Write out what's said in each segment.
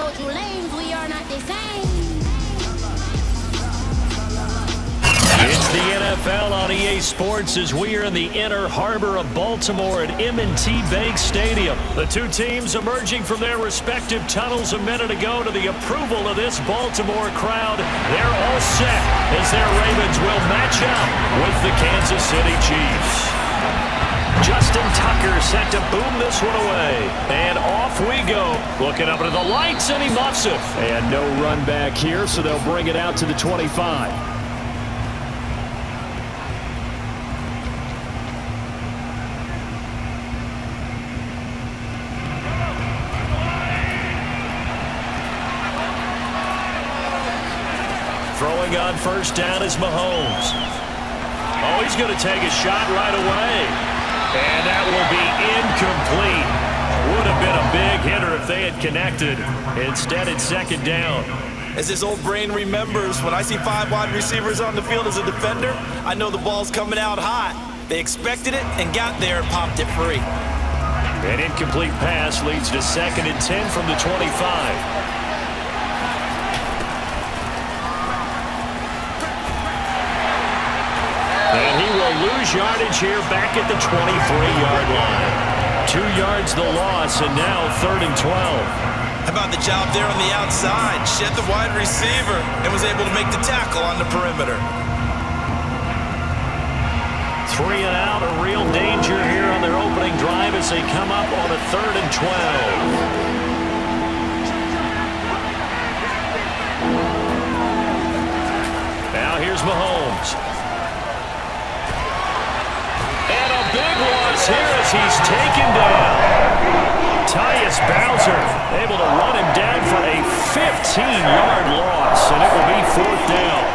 told you lanes, we are not the same. It's the NFL on EA Sports as we are in the inner harbor of Baltimore at M&T Bank Stadium. The two teams emerging from their respective tunnels a minute ago to the approval of this Baltimore crowd. They're all set as their Ravens will match up with the Kansas City Chiefs. Justin Tucker set to boom this one away. And off we go. Looking up into the lights, and he muffs it. And no run back here, so they'll bring it out to the 25. Throwing on first down is Mahomes. Oh, he's going to take a shot right away. And that will be incomplete. Would have been a big hitter if they had connected. Instead, it's second down. As this old brain remembers, when I see 5 wide receivers on the field as a defender, I know the ball's coming out hot. They expected it and got there and popped it free. An incomplete pass leads to 2nd and 10 from the 25. And he will lose yardage here back at the 23-yard line. 2 yards the loss, and now 3rd and 12. How about the job there on the outside? Shed the wide receiver and was able to make the tackle on the perimeter. 3 and out, a real danger here on their opening drive as they come up on a 3rd and 12. Now here's Mahomes. Big loss here as he's taken down. Tyus Bowser able to run him down for a 15-yard loss, and it will be 4th down.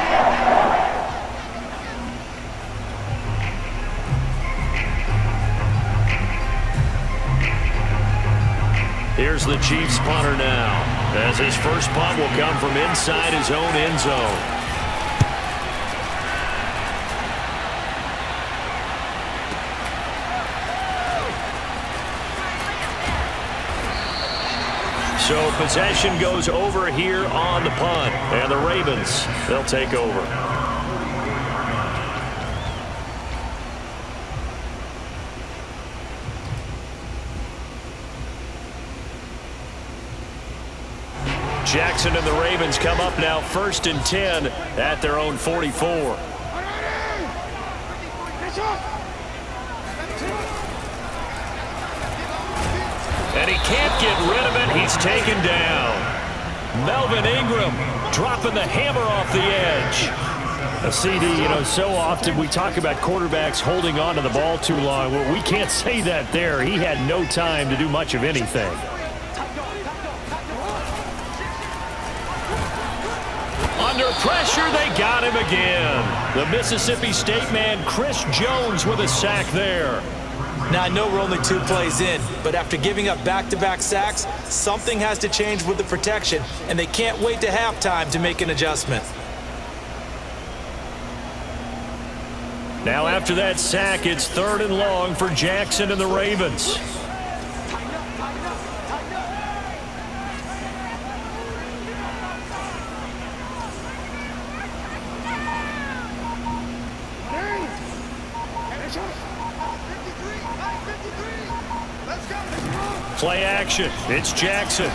Here's the Chiefs punter now, as his first punt will come from inside his own end zone. So possession goes over here on the punt. And the Ravens, they'll take over. Jackson and the Ravens come up now 1st and 10 at their own 44. And he can't get rid of it. He's taken down. Melvin Ingram dropping the hammer off the edge. A CD, so often we talk about quarterbacks holding on to the ball too long. Well, we can't say that there. He had no time to do much of anything. Under pressure, they got him again. The Mississippi State man, Chris Jones, with a sack there. Now, I know we're only 2 plays in, but after giving up back-to-back sacks, something has to change with the protection, and they can't wait to halftime to make an adjustment. Now, after that sack, it's 3rd and long for Jackson and the Ravens. Play action. It's Jackson.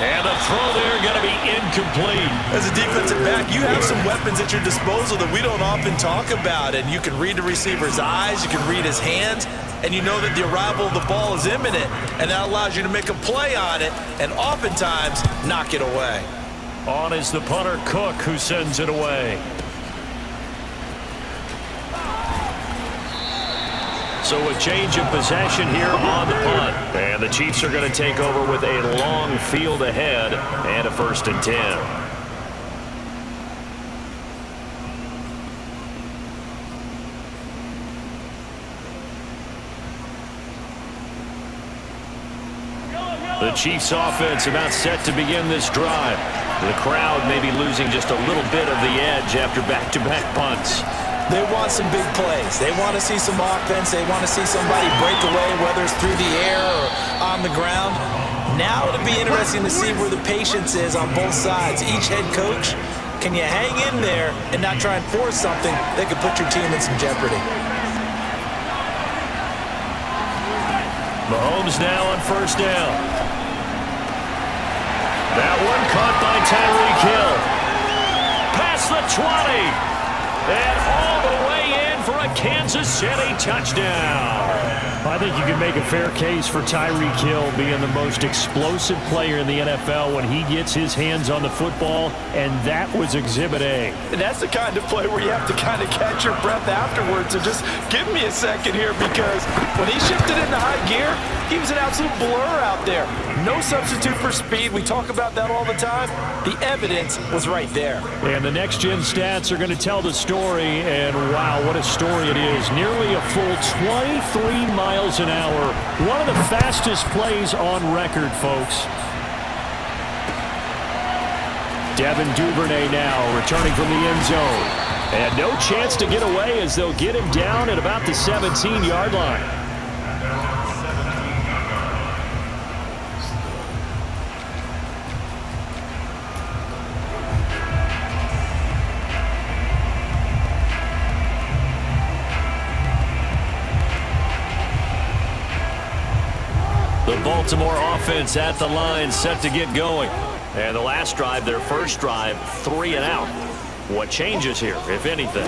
And the throw there going to be incomplete. As a defensive back, you have some weapons at your disposal that we don't often talk about. And you can read the receiver's eyes, you can read his hands, and you know that the arrival of the ball is imminent. And that allows you to make a play on it and oftentimes knock it away. On is the punter, Cook, who sends it away. So a change of possession here on the punt. And the Chiefs are going to take over with a long field ahead and a 1st and 10. The Chiefs offense about set to begin this drive. The crowd may be losing just a little bit of the edge after back-to-back punts. They want some big plays. They want to see some offense. They want to see somebody break away, whether it's through the air or on the ground. Now it'll be interesting to see where the patience is on both sides. Each head coach, can you hang in there and not try and force something that could put your team in some jeopardy? Mahomes now on first down. That one caught by Tyreek Hill. Past the 20. And all the way in for a Kansas City touchdown. I think you can make a fair case for Tyreek Hill being the most explosive player in the NFL when he gets his hands on the football, and that was Exhibit A. And that's the kind of play where you have to kind of catch your breath afterwards. So just give me a second here, because when he shifted into high gear, he was an absolute blur out there. No substitute for speed. We talk about that all the time. The evidence was right there. And the next-gen stats are going to tell the story, and wow, what a story it is. Nearly a full 23 miles an hour. One of the fastest plays on record, folks. Devin Duvernay now returning from the end zone. And no chance to get away as they'll get him down at about the 17-yard line. The Baltimore offense at the line, set to get going. And the last drive, their first drive, 3 and out. What changes here, if anything?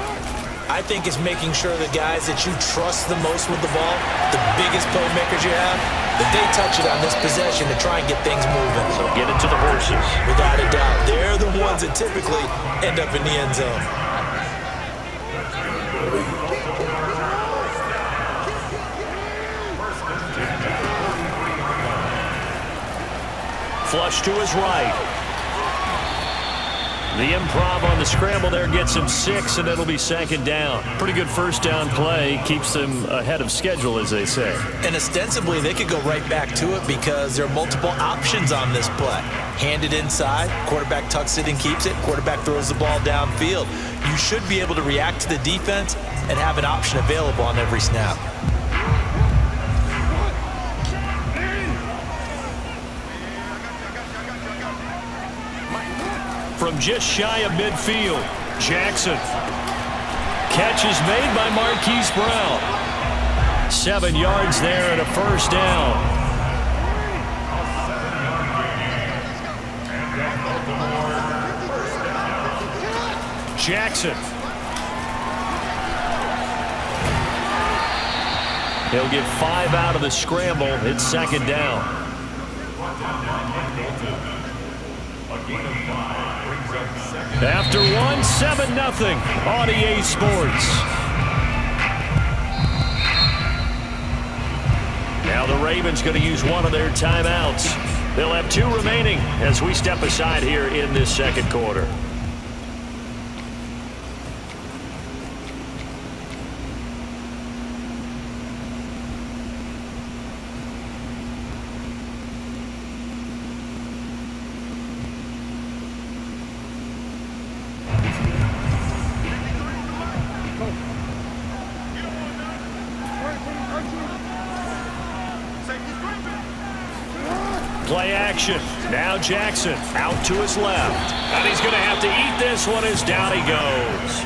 I think it's making sure the guys that you trust the most with the ball, the biggest playmakers you have, that they touch it on this possession to try and get things moving. So get it to the horses. Without a doubt. They're the ones that typically end up in the end zone. Flush to his right. The improv on the scramble there gets him 6, and it'll be second down. Pretty good first down play. Keeps them ahead of schedule, as they say. And ostensibly, they could go right back to it because there are multiple options on this play. Hand it inside, quarterback tucks it and keeps it, quarterback throws the ball downfield. You should be able to react to the defense and have an option available on every snap. From just shy of midfield, Jackson. Catch is made by Marquise Brown. 7 yards there and a first down. Jackson. He'll get 5 out of the scramble. It's second down. After 1, 7-0 on EA Sports. Now the Ravens going to use one of their timeouts. They'll have 2 remaining as we step aside here in this second quarter. Play action. Now Jackson out to his left. And he's going to have to eat this one as down he goes.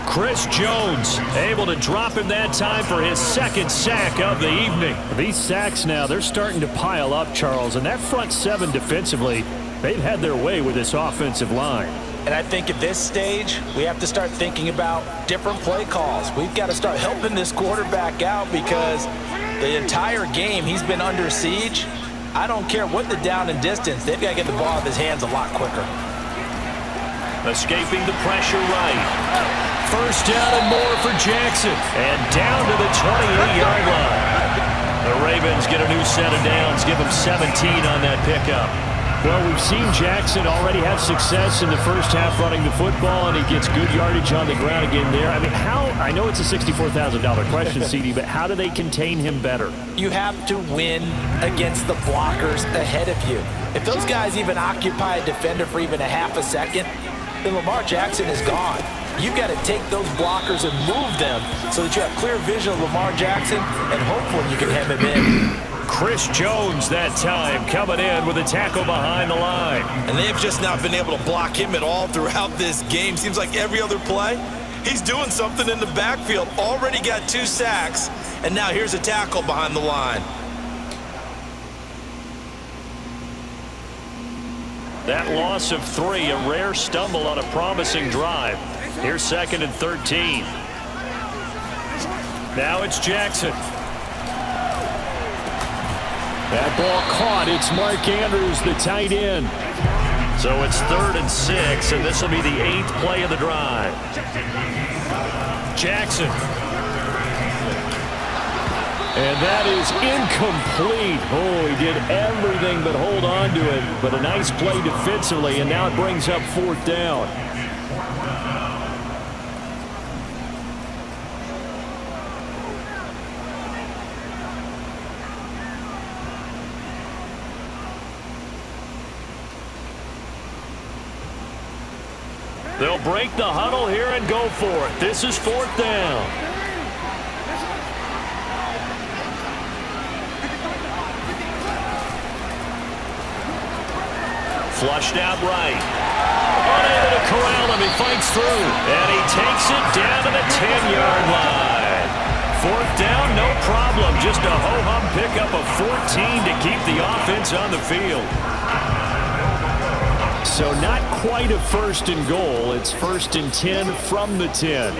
Chris Jones able to drop him that time for his second sack of the evening. These sacks now, they're starting to pile up, Charles. And that front 7 defensively, they've had their way with this offensive line. And I think at this stage, we have to start thinking about different play calls. We've got to start helping this quarterback out because the entire game he's been under siege. I don't care what the down and distance. They've got to get the ball out of his hands a lot quicker. Escaping the pressure right. First down and more for Jackson. And down to the 28-yard line. The Ravens get a new set of downs. Give them 17 on that pickup. Well, we've seen Jackson already have success in the first half running the football, and he gets good yardage on the ground again there. I mean, I know it's a $64,000 question, CD, but how do they contain him better? You have to win against the blockers ahead of you. If those guys even occupy a defender for even a half a second, then Lamar Jackson is gone. You've got to take those blockers and move them so that you have clear vision of Lamar Jackson, and hopefully you can hem him in. Chris Jones that time coming in with a tackle behind the line. And they've just not been able to block him at all throughout this game. Seems like every other play, he's doing something in the backfield. Already got 2 sacks, and now here's a tackle behind the line. That loss of 3, a rare stumble on a promising drive. Here's 2nd and 13. Now it's Jackson. That ball caught. It's Mark Andrews, the tight end. So it's 3rd and 6, and this will be the 8th play of the drive. Jackson. And that is incomplete. Oh, he did everything but hold on to it. But a nice play defensively, and now it brings up 4th down. They'll break the huddle here and go for it. This is 4th down. Flushed out right. Unable to corral him. He fights through. And he takes it down to the 10-yard line. 4th down, no problem. Just a ho-hum pickup of 14 to keep the offense on the field. So not quite a 1st and goal. It's 1st and 10 from the 10.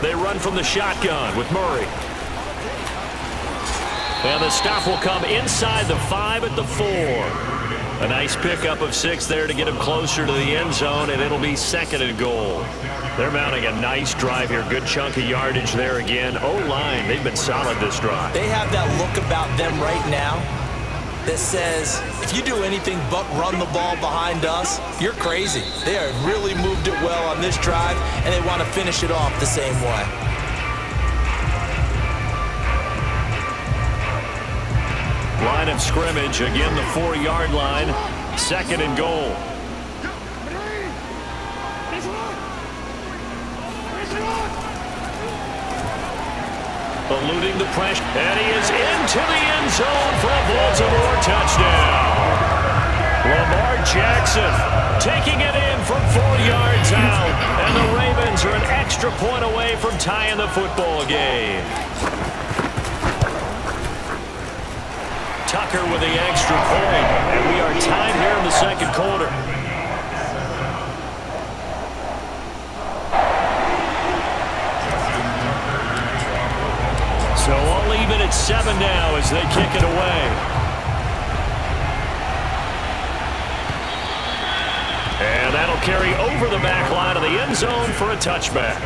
They run from the shotgun with Murray. And the stop will come inside the 5 at the 4. A nice pickup of 6 there to get him closer to the end zone, and it'll be 2nd and goal. They're mounting a nice drive here. Good chunk of yardage there again. O-line, they've been solid this drive. They have that look about them right now that says, if you do anything but run the ball behind us, you're crazy. They have really moved it well on this drive, and they want to finish it off the same way. Line of scrimmage, again the 4-yard line. 2nd and goal. Eluding the pressure, and he is into the end zone for a Baltimore touchdown. Lamar Jackson taking it in from 4 yards out, and the Ravens are an extra point away from tying the football game. Tucker with the extra point, and we are tied here in the 2nd quarter. So all even at 7 now as they kick it away. And that'll carry over the back line of the end zone for a touchback.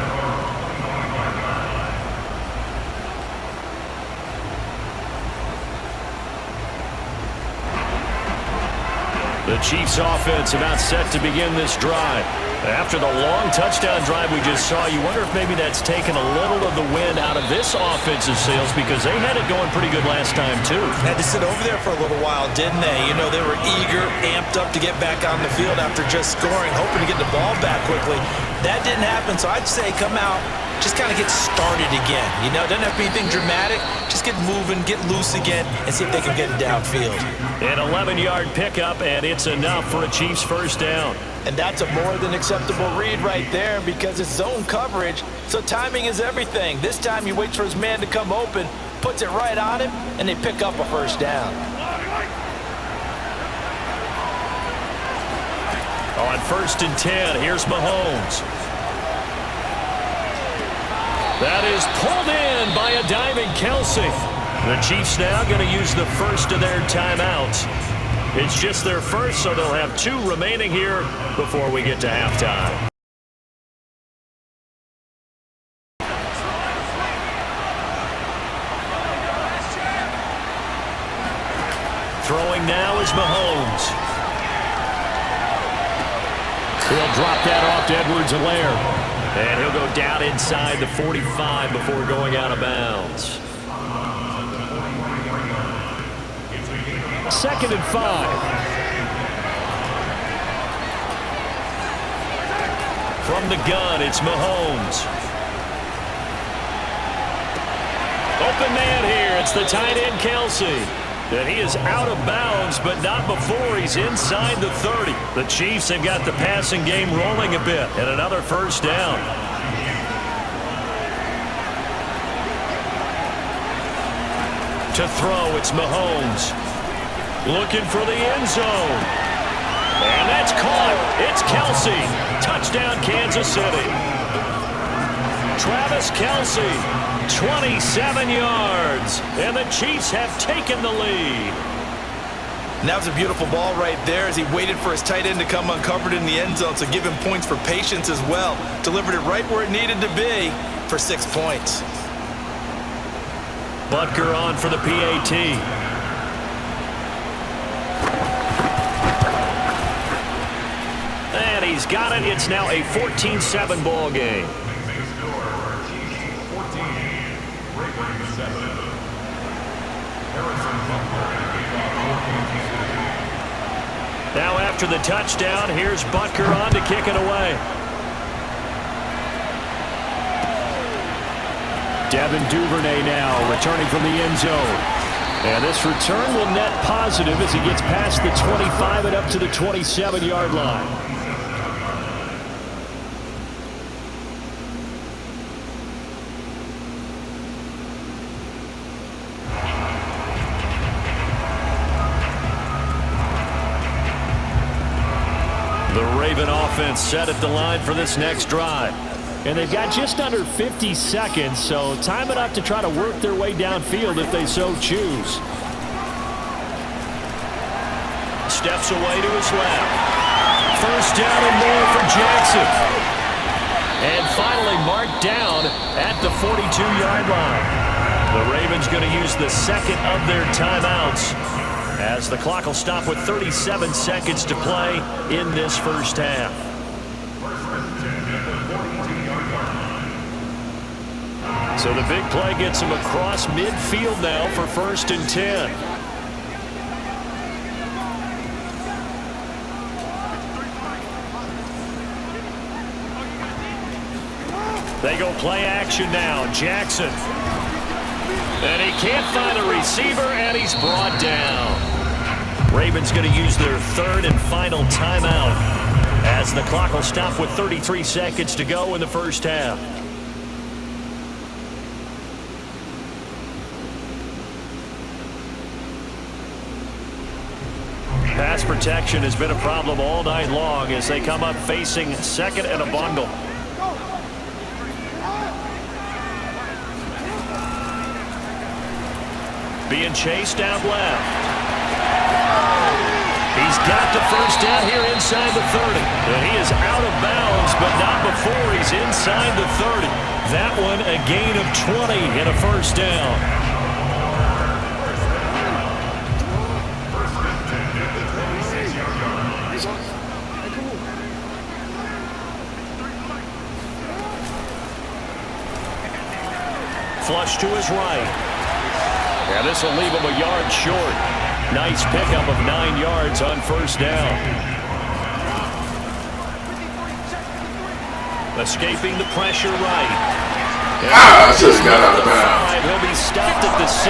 The Chiefs offense about set to begin this drive. After the long touchdown drive we just saw, you wonder if maybe that's taken a little of the wind out of this offensive sails, because they had it going pretty good last time too. Had to sit over there for a little while, didn't they? You know, they were eager, amped up to get back on the field after just scoring, hoping to get the ball back quickly. That didn't happen, so I'd say come out, just kind of get started again. You know, doesn't have to be anything dramatic. Just get moving, get loose again, and see if they can get it downfield. An 11-yard pickup, and it's enough for a Chiefs 1st down. And that's a more than acceptable read right there, because it's zone coverage, so timing is everything. This time he waits for his man to come open, puts it right on him, and they pick up a 1st down. On 1st and 10, here's Mahomes. That is pulled in by a diving Kelsey. The Chiefs now going to use the first of their timeouts. It's just their first, so they'll have 2 remaining here before we get to halftime. Throwing now is Mahomes. He'll drop that off to Edwards-Helaire. And he'll go down inside the 45 before going out of bounds. 2nd and 5. From the gun, it's Mahomes. Open man here. It's the tight end, Kelsey. And he is out of bounds, but not before he's inside the 30. The Chiefs have got the passing game rolling a bit, and another first down. To throw, it's Mahomes. Looking for the end zone. And that's caught. It's Kelsey. Touchdown, Kansas City. Travis Kelsey, 27 yards. And the Chiefs have taken the lead. And that was a beautiful ball right there as he waited for his tight end to come uncovered in the end zone, so give him points for patience as well. Delivered it right where it needed to be for 6 points. Butker on for the PAT. And he's got it. It's now a 14-7 ball game. Now after the touchdown, here's Butker on to kick it away. Devin Duvernay now returning from the end zone. And this return will net positive as he gets past the 25 and up to the 27-yard line. The Raven offense set at the line for this next drive. And they've got just under 50 seconds, so time enough to try to work their way downfield if they so choose. Steps away to his left. First down and more for Jackson. And finally marked down at the 42-yard line. The Ravens going to use the second of their timeouts as the clock will stop with 37 seconds to play in this first half. So the big play gets him across midfield now for 1st and 10. They go play action now. Jackson. And he can't find a receiver, and he's brought down. Ravens going to use their third and final timeout as the clock will stop with 33 seconds to go in the first half. Pass protection has been a problem all night long as they come up facing second and a bundle. Being chased out left. He's got the first down here inside the 30. And he is out of bounds, but not before he's inside the 30. That one a gain of 20 and a first down. Flush to his right. And this will leave him a yard short. Nice pickup of 9 yards on first down. Escaping the pressure right. Just got out of bounds. He'll be stopped at the 6.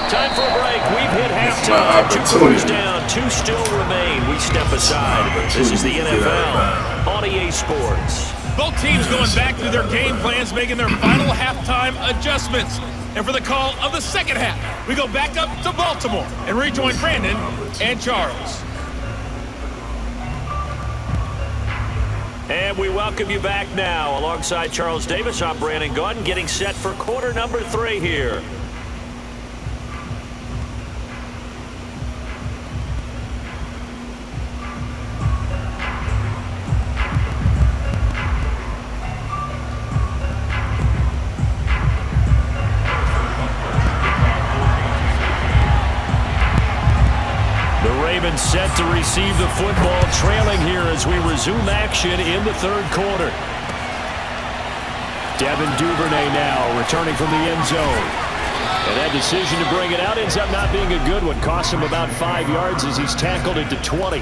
Time for a break. We've hit halftime. 2 quarters down. 2 still remain. We step aside. This is the NFL on EA Sports. Both teams going back through their game plans, making their final halftime adjustments. And for the call of the second half, we go back up to Baltimore and rejoin Brandon and Charles. And we welcome you back now. Alongside Charles Davis, I'm Brandon Gaudin, getting set for quarter number 3 here. Set to receive the football, trailing here as we resume action in the third quarter. Devin Duvernay now returning from the end zone. And that decision to bring it out ends up not being a good one. Costs him about 5 yards as he's tackled it to 20.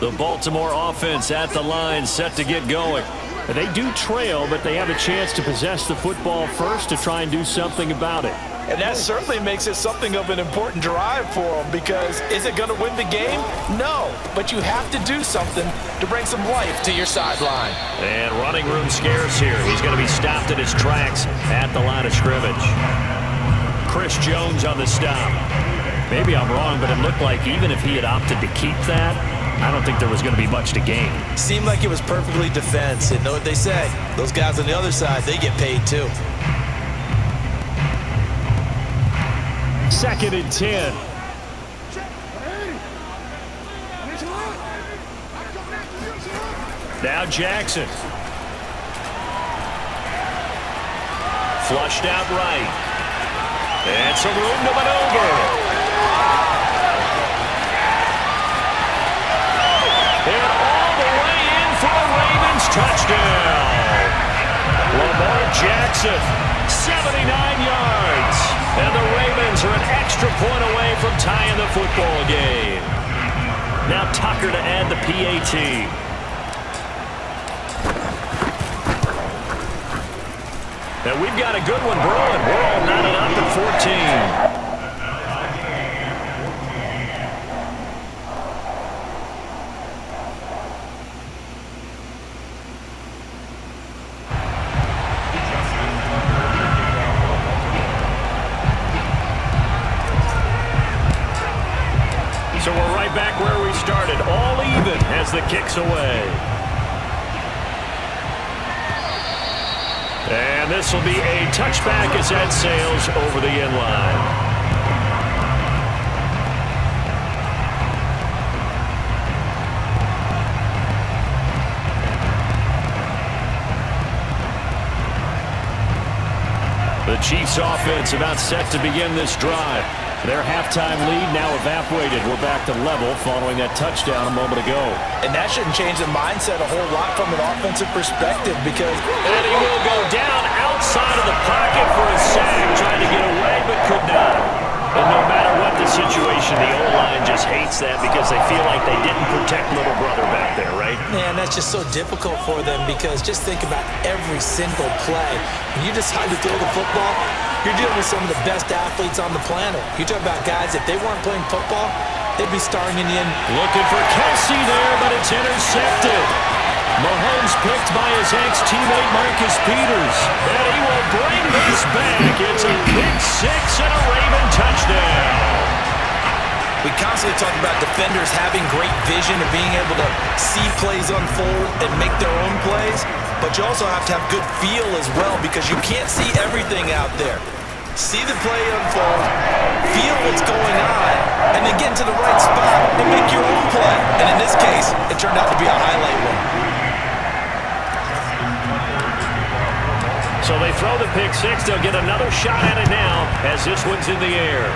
The Baltimore offense at the line, set to get going. They do trail, but they have a chance to possess the football first to try and do something about it. And that certainly makes it something of an important drive for them, because is it going to win the game? No, but you have to do something to bring some life to your sideline. And running room scarce here. He's going to be stopped in his tracks at the line of scrimmage. Chris Jones on the stop. Maybe I'm wrong, but it looked like even if he had opted to keep that, I don't think there was going to be much to gain. Seemed like it was perfectly defense. And know what they say? Those guys on the other side, they get paid too. 2nd and 10. Now Jackson. Flushed out right. And some room to maneuver. And all the way in for the Ravens touchdown. Lamar Jackson, 79 yards. And the Ravens are an extra point away from tying the football game. Now Tucker to add the PAT. And we've got a good one brewing. We're all knotted up at 14. So we're right back where we started, all even as the kick's away. And this will be a touchback as that sails over the end line. The Chiefs offense about set to begin this drive. Their halftime lead now evaporated. We're back to level following that touchdown a moment ago. And that shouldn't change the mindset a whole lot from an offensive perspective, because... And he will go down outside of the pocket for a sack. Trying to get away, but could not. And no matter what the situation, the O-line just hates that because they feel like they didn't protect little brother back there, right? Man, that's just so difficult for them, because just think about every single play. When you decide to throw the football, you're dealing with some of the best athletes on the planet. You talk about guys, if they weren't playing football, they'd be starring in the end. Looking for Kelsey there, but it's intercepted. Mahomes picked by his ex-teammate Marcus Peters. And he will bring this back. It's a pick six and a Raven touchdown. We constantly talk about defenders having great vision and being able to see plays unfold and make their own plays. But you also have to have good feel as well, because you can't see everything out there. See the play unfold, feel what's going on, and then get into the right spot and make your own play. And in this case, it turned out to be a highlight one. So they throw the pick six. They'll get another shot at it now as this one's in the air.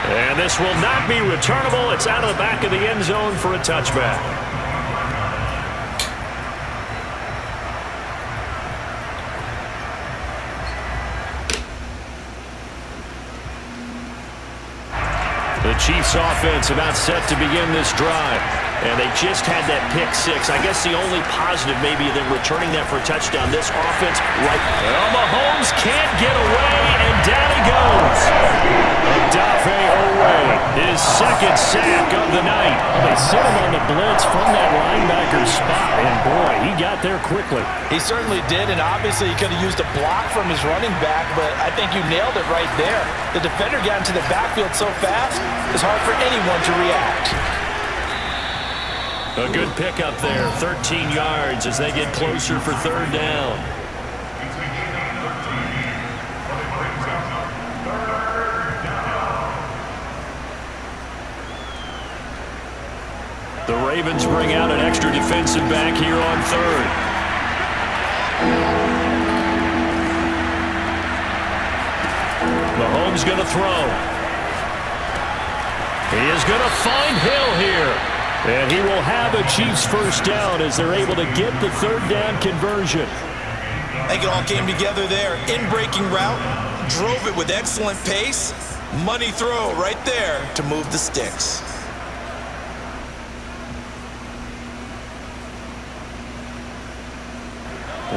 And this will not be returnable. It's out of the back of the end zone for a touchback. The Chiefs offense about set to begin this drive. And they just had that pick six. I guess the only positive maybe than returning that for a touchdown. This offense, right. Well, Mahomes can't get away, and down he goes. Odafe Owe, his second sack of the night. They sent him on the blitz from that linebacker's spot, and boy, he got there quickly. He certainly did, and obviously he could have used a block from his running back, but I think you nailed it right there. The defender got into the backfield so fast, it's hard for anyone to react. A good pickup there, 13 yards as they get closer for third down. The Ravens bring out an extra defensive back here on third. Mahomes going to throw. He is going to find Hill here. And he will have a Chiefs first down as they're able to get the third down conversion. I think it all came together there. In-breaking route, drove it with excellent pace. Money throw right there to move the sticks.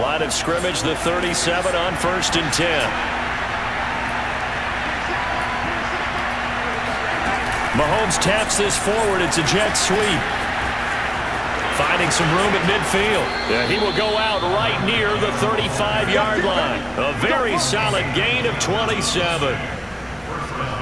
Line of scrimmage, the 37 on 1st and 10. Mahomes taps this forward. It's a jet sweep. Finding some room at midfield. Yeah, he will go out right near the 35-yard line. A very solid gain of 27.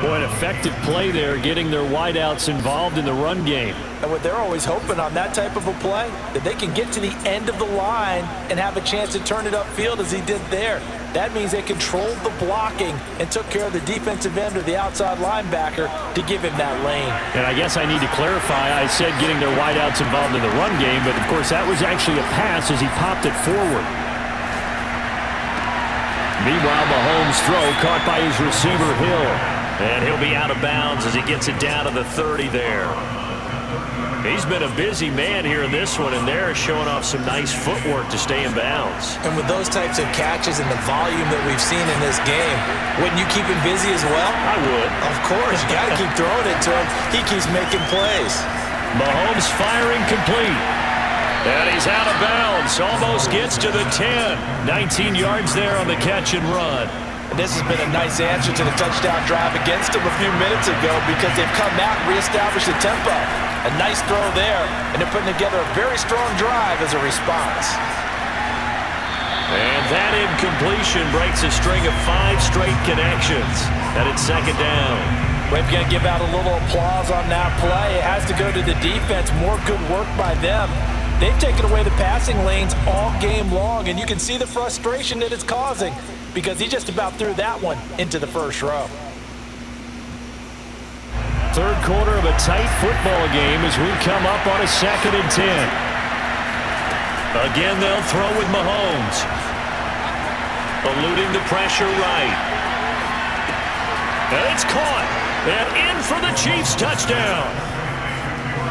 Boy, an effective play there, getting their wideouts involved in the run game. And what they're always hoping on that type of a play, that they can get to the end of the line and have a chance to turn it upfield as he did there. That means they controlled the blocking and took care of the defensive end or the outside linebacker to give him that lane. And I guess I need to clarify, I said getting their wideouts involved in the run game, but of course that was actually a pass as he popped it forward. Meanwhile, Mahomes' throw caught by his receiver, Hill. And he'll be out of bounds as he gets it down to the 30 there. He's been a busy man here in this one, and they're showing off some nice footwork to stay in bounds. And with those types of catches and the volume that we've seen in this game, wouldn't you keep him busy as well? I would. Of course. You got to keep throwing it to him. He keeps making plays. Mahomes firing complete. And he's out of bounds. Almost gets to the 10. 19 yards there on the catch and run. And this has been a nice answer to the touchdown drive against them a few minutes ago because they've come out and reestablished the tempo. A nice throw there, and they're putting together a very strong drive as a response. And that incompletion breaks a string of 5 straight connections. And it's 2nd down. We've got to give out a little applause on that play. It has to go to the defense. More good work by them. They've taken away the passing lanes all game long, and you can see the frustration that it's causing because he just about threw that one into the first row. Third quarter of a tight football game as we come up on a 2nd and 10. Again, they'll throw with Mahomes. Eluding the pressure right. And it's caught. And in for the Chiefs touchdown.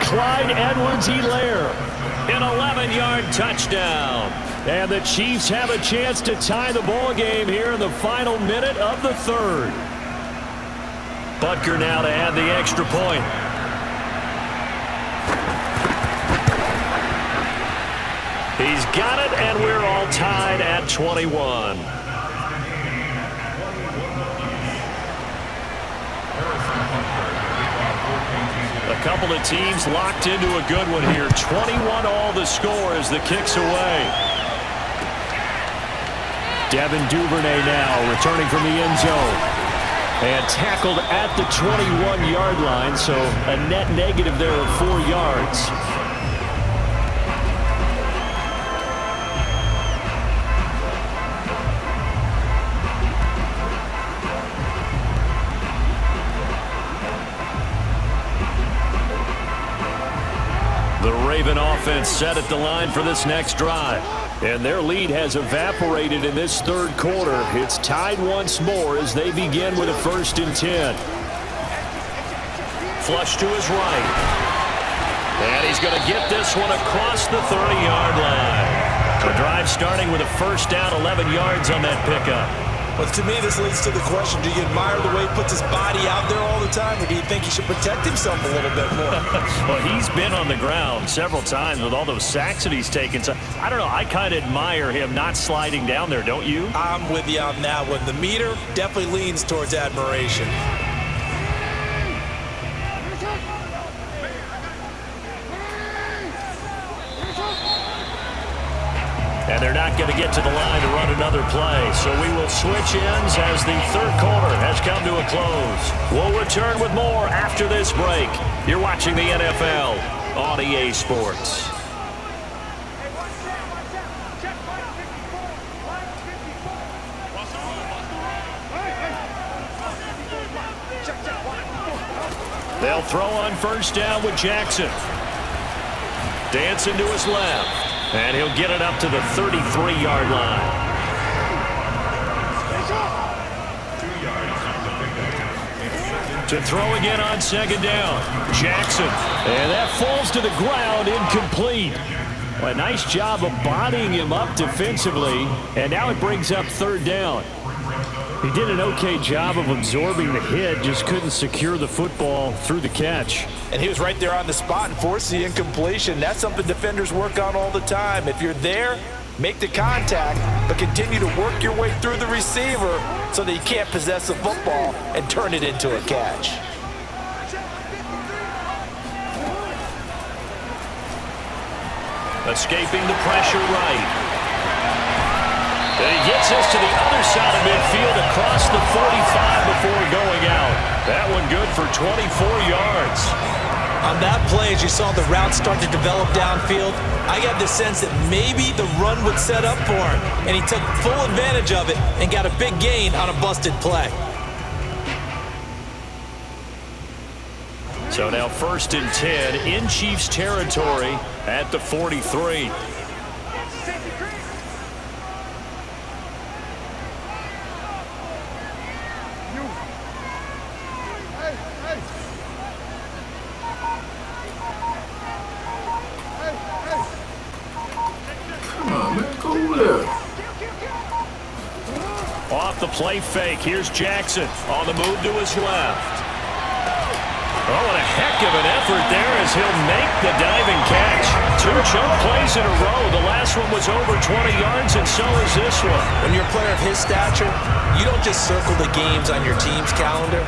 Clyde Edwards-Helaire. An 11-yard touchdown. And the Chiefs have a chance to tie the ball game here in the final minute of the third. Butker now to add the extra point. He's got it, and we're all tied at 21. A couple of teams locked into a good one here. 21 all the score as the kick's away. Devin Duvernay now returning from the end zone. And tackled at the 21-yard line, so a net negative there of 4 yards. The Raven offense set at the line for this next drive. And their lead has evaporated in this third quarter. It's tied once more as they begin with a 1st and 10. Flush to his right. And he's going to get this one across the 30-yard line. The drive starting with a 1st down, 11 yards on that pickup. Well, to me, this leads to the question, do you admire the way he puts his body out there all the time, or do you think he should protect himself a little bit more? Well, he's been on the ground several times with all those sacks that he's taken. So, I don't know, I kind of admire him not sliding down there, don't you? I'm with you on that one. The meter definitely leans towards admiration. And they're not going to get to the line to run another play. So we will switch ends as the third quarter has come to a close. We'll return with more after this break. You're watching the NFL on EA Sports. They'll throw on 1st down with Jackson. Dancing to his left. And he'll get it up to the 33-yard line. To throw again on 2nd down. Jackson. And that falls to the ground, incomplete. Well, a nice job of bodying him up defensively. And now it brings up 3rd down. He did an okay job of absorbing the hit, just couldn't secure the football through the catch. And he was right there on the spot and forced the incompletion. That's something defenders work on all the time. If you're there, Make the contact, but continue to work your way through the receiver so that you can't possess the football and turn it into a catch. Escaping the pressure right. And he gets this to the other side of midfield across the 45 before going out. That one good for 24 yards. On that play, as you saw the route start to develop downfield, I got the sense that maybe the run would set up for him, and he took full advantage of it and got a big gain on a busted play. So now 1st and 10 in Chiefs territory at the 43. Off the play fake, here's Jackson on the move to his left. Oh, and a heck of an effort there as he'll make the diving catch. 2 chunk plays in a row. The last one was over 20 yards, and so is this one. When you're a player of his stature, you don't just circle the games on your team's calendar.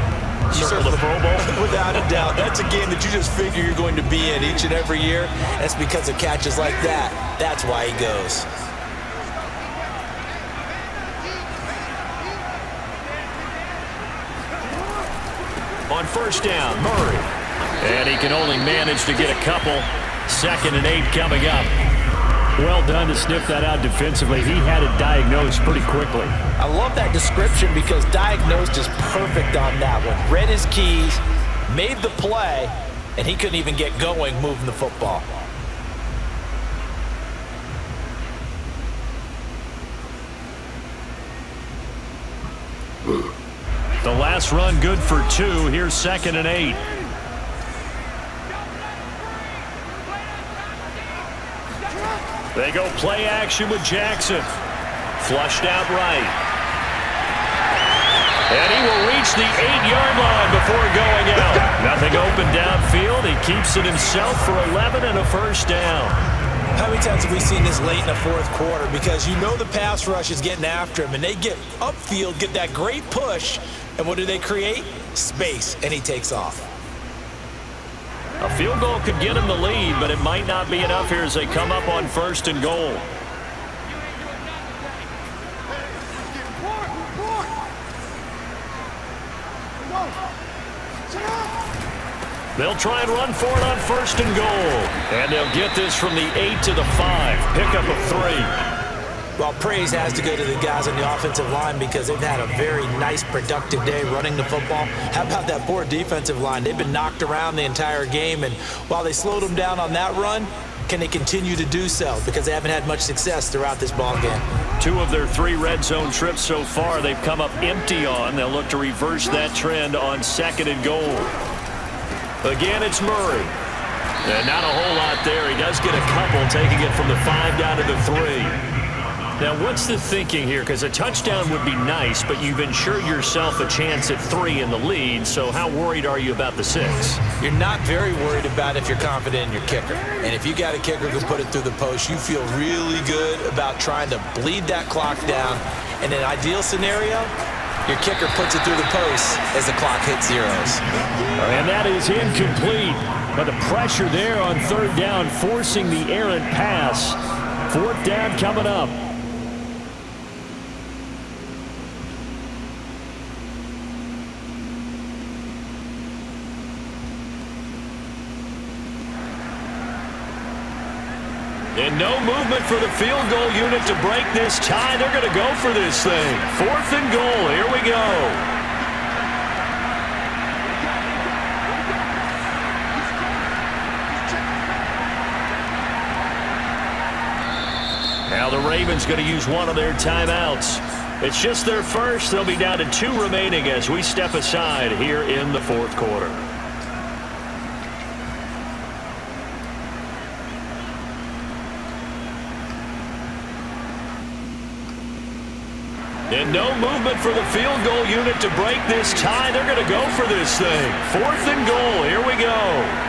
You Circle the Pro Bowl? Without a doubt. That's a game that you just figure you're going to be in each and every year. That's because of catches like that. That's why he goes. On 1st down, Murray. And he can only manage to get a couple. 2nd and 8 coming up. Well done to sniff that out defensively. He had it diagnosed pretty quickly. I love that description because diagnosed is perfect on that one. Read his keys, made the play, and he couldn't even get going moving the football. The last run good for 2. Here's 2nd and 8. They go play action with Jackson. Flushed out right. And he will reach the 8-yard line before going out. Nothing open downfield. He keeps it himself for 11 and a 1st down. How many times have we seen this late in the 4th quarter? Because you know the pass rush is getting after him, and they get upfield, get that great push, and what do they create? Space, and he takes off. A field goal could get him the lead, but it might not be enough here as they come up on 1st and goal. They'll try and run for it on 1st and goal. And they'll get this from the 8 to the 5. Pickup of 3. Well, praise has to go to the guys on the offensive line because they've had a very nice, productive day running the football. How about that poor defensive line? They've been knocked around the entire game, and while they slowed them down on that run, can they continue to do so? Because they haven't had much success throughout this ball game. 2 of their 3 red zone trips so far they've come up empty on. They'll look to reverse that trend on 2nd and goal. Again, it's Murray. And not a whole lot there. He does get a couple, taking it from the 5 down to the 3. Now, what's the thinking here? Because a touchdown would be nice, but you've ensured yourself a chance at 3 in the lead, so how worried are you about the 6? You're not very worried about if you're confident in your kicker. And if you got a kicker who can put it through the post, you feel really good about trying to bleed that clock down. In an ideal scenario, your kicker puts it through the post as the clock hits zeros. And that is incomplete. But the pressure there on 3rd down, forcing the errant pass. 4th down coming up. And no movement for the field goal unit to break this tie. They're going to go for this thing. 4th and goal. Here we go. Now the Ravens going to use one of their timeouts. It's just their first. They'll be down to 2 remaining as we step aside here in the 4th quarter. And no movement for the field goal unit to break this tie. They're going to go for this thing. 4th and goal. Here we go.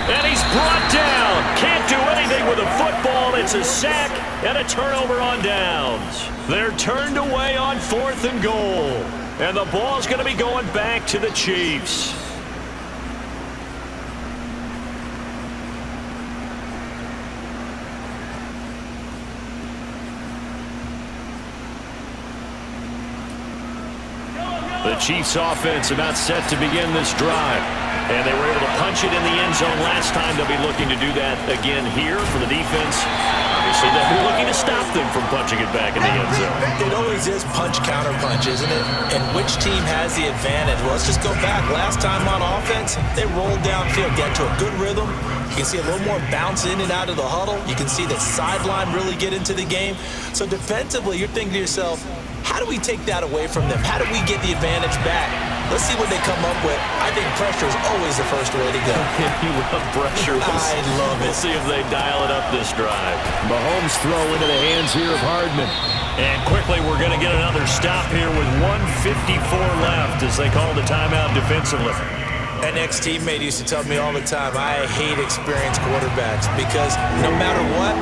And he's brought down. Can't do anything with a football. It's a sack and a turnover on downs. They're turned away on 4th and goal. And the ball's going to be going back to the Chiefs. The Chiefs offense about set to begin this drive. And they were able to punch it in the end zone last time. They'll be looking to do that again here for the defense. Obviously, they'll be looking to stop them from punching it back in the end zone. It always is punch, counter punch, isn't it? And which team has the advantage? Well, let's just go back. Last time on offense, they rolled downfield, get to a good rhythm. You can see a little more bounce in and out of the huddle. You can see the sideline really get into the game. So defensively, you're thinking to yourself, how do we take that away from them? How do we get the advantage back? Let's see what they come up with. I think pressure is always the first way to go. You love pressure. I love it. We'll see if they dial it up this drive. Mahomes throw into the hands here of Hardman. And quickly, we're going to get another stop here with 1:54 left as they call the timeout defensively. An ex-teammate used to tell me all the time, I hate experienced quarterbacks because no matter what,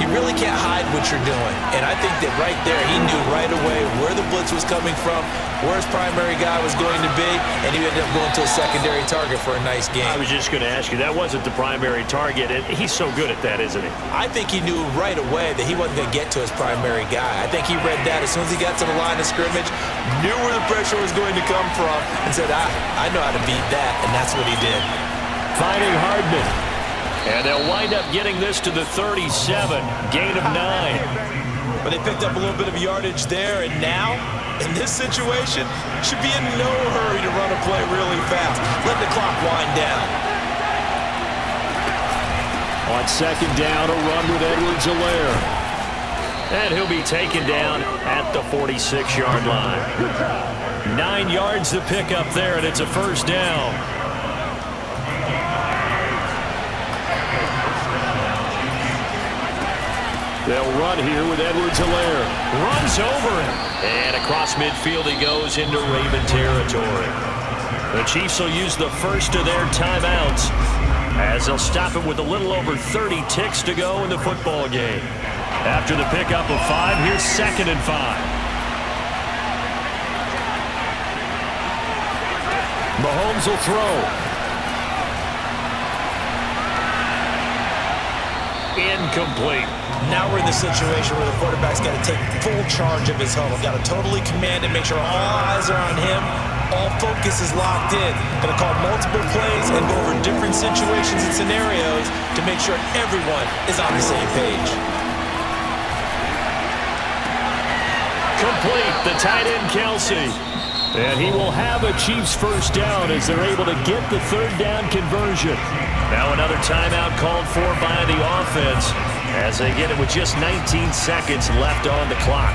you really can't hide what you're doing. And I think that right there, he knew right away where the blitz was coming from, where his primary guy was going to be, and he ended up going to a secondary target for a nice game. I was just going to ask you, that wasn't the primary target, and he's so good at that, isn't he? I think he knew right away that he wasn't going to get to his primary guy. I think he read that as soon as he got to the line of scrimmage, knew where the pressure was going to come from, and said, I know how to beat that, and that's what he did. Finding Hardman. And they'll wind up getting this to the 37, gain of 9. But they picked up a little bit of yardage there, and now, in this situation, should be in no hurry to run a play really fast. Let the clock wind down. On 2nd down, a run with Edwards-Helaire. And he'll be taken down at the 46-yard line. 9 yards to pick up there, and it's a 1st down. They'll run here with Edwards-Helaire. Runs over him. And across midfield he goes into Raven territory. The Chiefs will use the first of their timeouts as they'll stop it with a little over 30 ticks to go in the football game. After the pickup of 5, here's 2nd and 5. Mahomes will throw. Incomplete. Now we're in the situation where the quarterback's got to take full charge of his huddle. Got to totally command it, make sure all eyes are on him. All focus is locked in. Going to call multiple plays and go over different situations and scenarios to make sure everyone is on the same page. Complete. The tight end, Kelsey. And he will have a Chiefs 1st down as they're able to get the 3rd down conversion. Now another timeout called for by the offense as they get it with just 19 seconds left on the clock.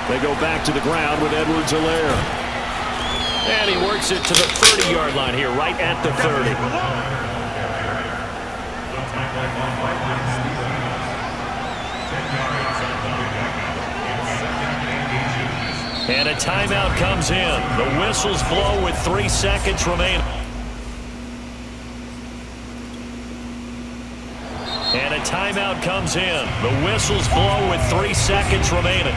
They go back to the ground with Edwards-Helaire. And he works it to the 30-yard line here, right at the 30. And a timeout comes in. The whistles blow with 3 seconds remaining. And a timeout comes in. The whistles blow with 3 seconds remaining.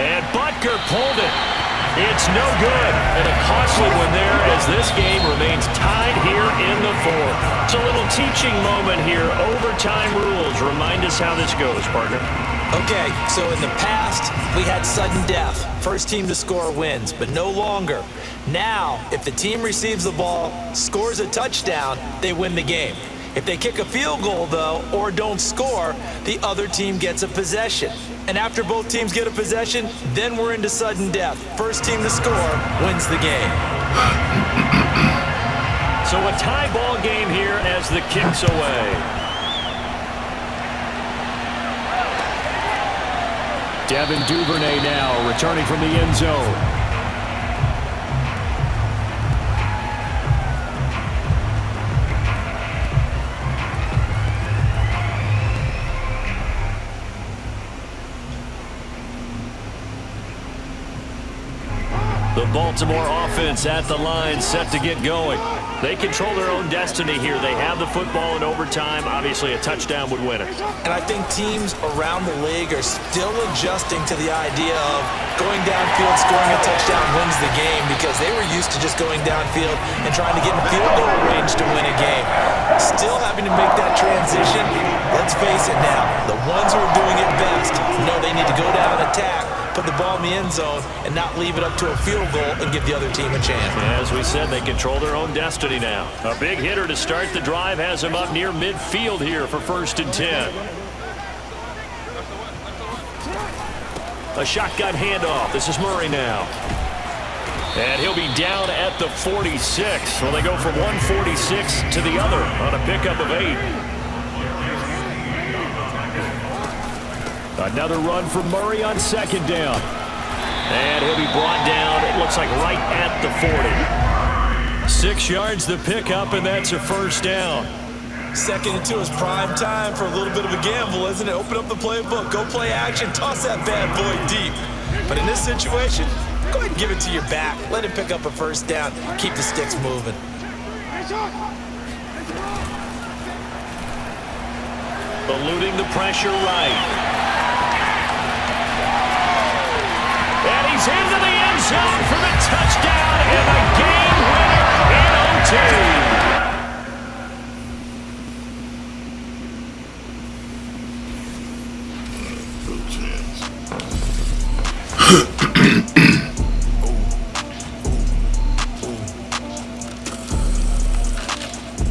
And Butker pulled it. It's no good, and a costly one there as this game remains tied here in the fourth. It's a little teaching moment here. Overtime rules. Remind us how this goes, partner. Okay, so in the past, we had sudden death. First team to score wins, but no longer. Now, if the team receives the ball, scores a touchdown, they win the game. If they kick a field goal, though, or don't score, the other team gets a possession. And after both teams get a possession, then we're into sudden death. First team to score wins the game. So a tie ball game here as the kick's away. Devin Duvernay now returning from the end zone. The Baltimore offense at the line, set to get going. They control their own destiny here. They have the football in overtime. Obviously, a touchdown would win it. And I think teams around the league are still adjusting to the idea of going downfield, scoring a touchdown wins the game, because they were used to just going downfield and trying to get in field goal range to win a game. Still having to make that transition. Let's face it now, the ones who are doing it best know they need to go down and attack, put the ball in the end zone, and not leave it up to a field goal and give the other team a chance. As we said, they control their own destiny now. A big hitter to start the drive has him up near midfield here for 1st and 10. A shotgun handoff. This is Murray now. And he'll be down at the 46. Well, they go from 146 to the other on a pickup of 8. Another run for Murray on 2nd down. And he'll be brought down, it looks like right at the 40. 6 yards the pickup, and that's a 1st down. 2nd and 2 is prime time for a little bit of a gamble, isn't it? Open up the playbook, go play action, toss that bad boy deep. But in this situation, go ahead and give it to your back. Let him pick up a 1st down, keep the sticks moving. Eluding the pressure right. And he's into the end zone for the touchdown, and the